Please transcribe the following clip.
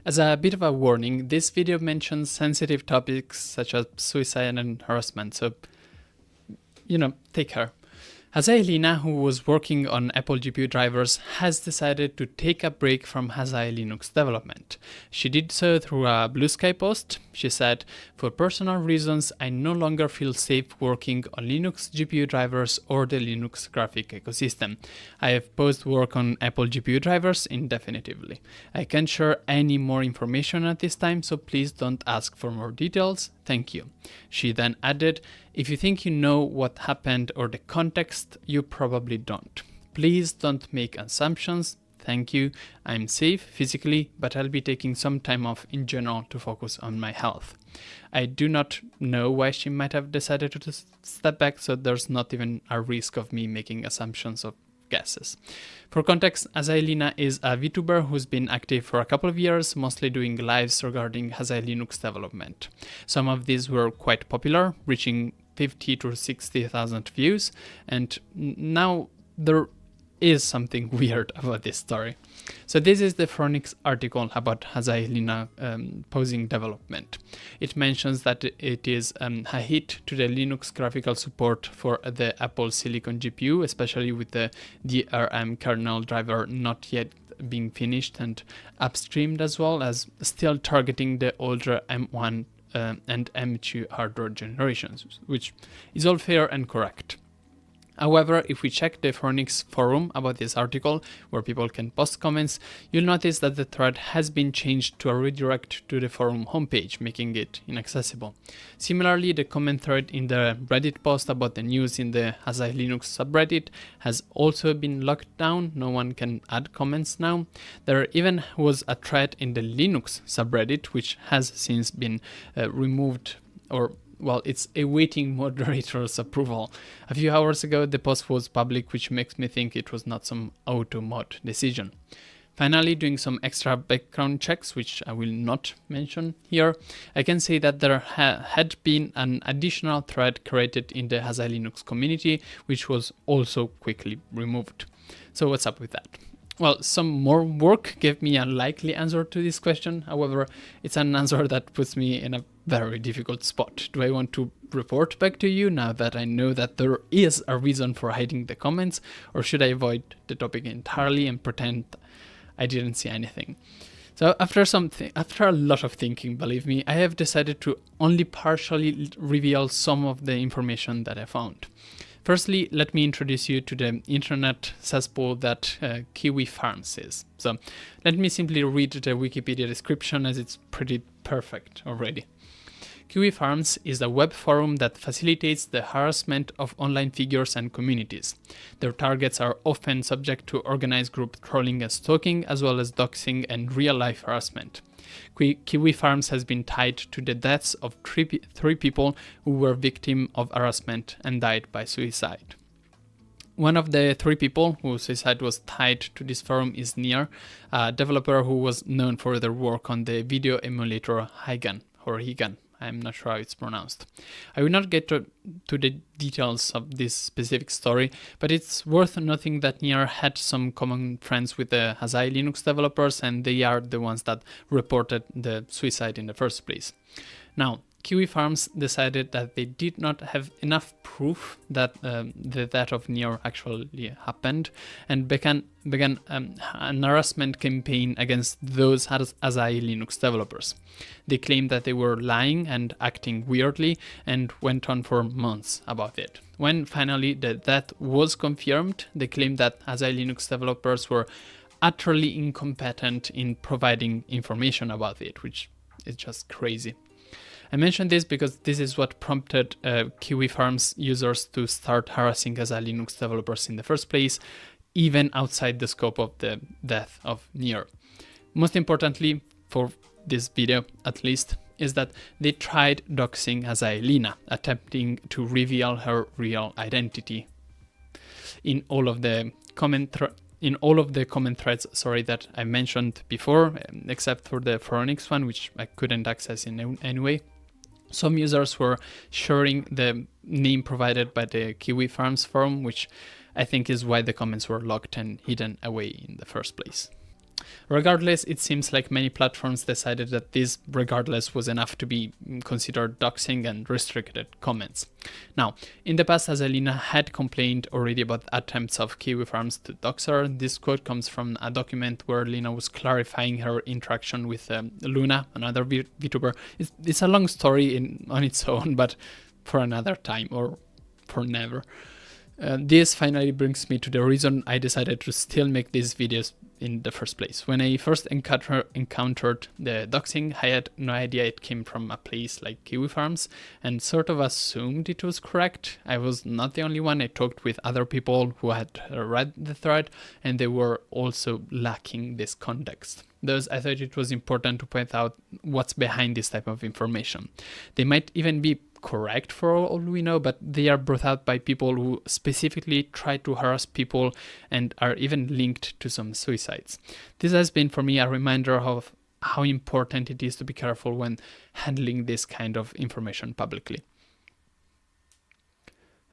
As a bit of a warning, this video mentions sensitive topics such as suicide and harassment, so, take care. Asahi Lina, who was working on Apple GPU drivers, has decided to take a break from Asahi Linux development. She did so through a Blue Sky post. She said, "For personal reasons, I no longer feel safe working on Linux GPU drivers or the Linux graphic ecosystem. I have paused work on Apple GPU drivers indefinitely. I can't share any more information at this time, so please don't ask for more details. Thank you." She then added, "If you think you know what happened or the context, you probably don't. Please don't make assumptions. Thank you. I'm safe physically, but I'll be taking some time off in general to focus on my health." I do not know why she might have decided to step back, so there's not even a risk of me making assumptions or guesses. For context, Asahi Lina is a VTuber who's been active for a couple of years, mostly doing lives regarding Asahi Linux development. Some of these were quite popular, reaching 50 to 60,000 views, and now there is something weird about this story. So this is the Phoronix article about Asahi Lina pausing development. It mentions that it is a hit to the Linux graphical support for the Apple Silicon GPU, especially with the DRM kernel driver not yet being finished and upstreamed, as well as still targeting the older M1 and M2 hardware generations, which is all fair and correct. However, if we check the Phoronix forum about this article, where people can post comments, you'll notice that the thread has been changed to a redirect to the forum homepage, making it inaccessible. Similarly, the comment thread in the Reddit post about the news in the Asahi Linux subreddit has also been locked down. No one can add comments now. There even was a thread in the Linux subreddit, which has since been removed, or it's awaiting moderator's approval. A few hours ago, the post was public, which makes me think it was not some auto-mod decision. Finally, doing some extra background checks, which I will not mention here, I can say that there had been an additional thread created in the Asahi Linux community, which was also quickly removed. So what's up with that? Well, some more work gave me a likely answer to this question. However, it's an answer that puts me in a very difficult spot. Do I want to report back to you now that I know that there is a reason for hiding the comments, or should I avoid the topic entirely and pretend I didn't see anything? So after a lot of thinking, believe me, I have decided to only partially reveal some of the information that I found. Firstly, let me introduce you to the internet cesspool that Kiwi Farms is. So let me simply read the Wikipedia description, as it's pretty perfect already. Kiwi Farms is a web forum that facilitates the harassment of online figures and communities. Their targets are often subject to organized group trolling and stalking, as well as doxing and real-life harassment. Kiwi Farms has been tied to the deaths of three people who were victims of harassment and died by suicide. One of the three people whose suicide was tied to this forum is Nier, a developer who was known for their work on the video emulator Higan. I'm not sure how it's pronounced. I will not get to the details of this specific story, but it's worth noting that Nier had some common friends with the Asahi Linux developers, and they are the ones that reported the suicide in the first place. Now, Kiwi Farms decided that they did not have enough proof that the death of Nier actually happened, and began an harassment campaign against those Asahi Linux developers. They claimed that they were lying and acting weirdly, and went on for months about it. When finally the death was confirmed, they claimed that Asahi Linux developers were utterly incompetent in providing information about it, which is just crazy. I mention this because this is what prompted Kiwi Farms users to start harassing Asahi Linux developers in the first place, even outside the scope of the death of Nier. Most importantly, for this video at least, is that they tried doxing Asahi Lina, attempting to reveal her real identity. In all of the comment threads, that I mentioned before, except for the Phoronix one, which I couldn't access in any way, some users were sharing the name provided by the Kiwi Farms forum, which I think is why the comments were locked and hidden away in the first place. Regardless, it seems like many platforms decided that this regardless was enough to be considered doxing and restricted comments. Now, in the past, Asahi Lina had complained already about attempts of Kiwi Farms to dox her. This quote comes from a document where Lina was clarifying her interaction with Luna, another VTuber. It's a long story on its own, but for another time or for never. This finally brings me to the reason I decided to still make these videos in the first place. When I first encountered the doxing, I had no idea it came from a place like Kiwi Farms and sort of assumed it was correct. I was not the only one. I talked with other people who had read the thread and they were also lacking this context. Thus, I thought it was important to point out what's behind this type of information. They might even be correct for all we know, but they are brought out by people who specifically try to harass people and are even linked to some suicides. This has been for me a reminder of how important it is to be careful when handling this kind of information publicly.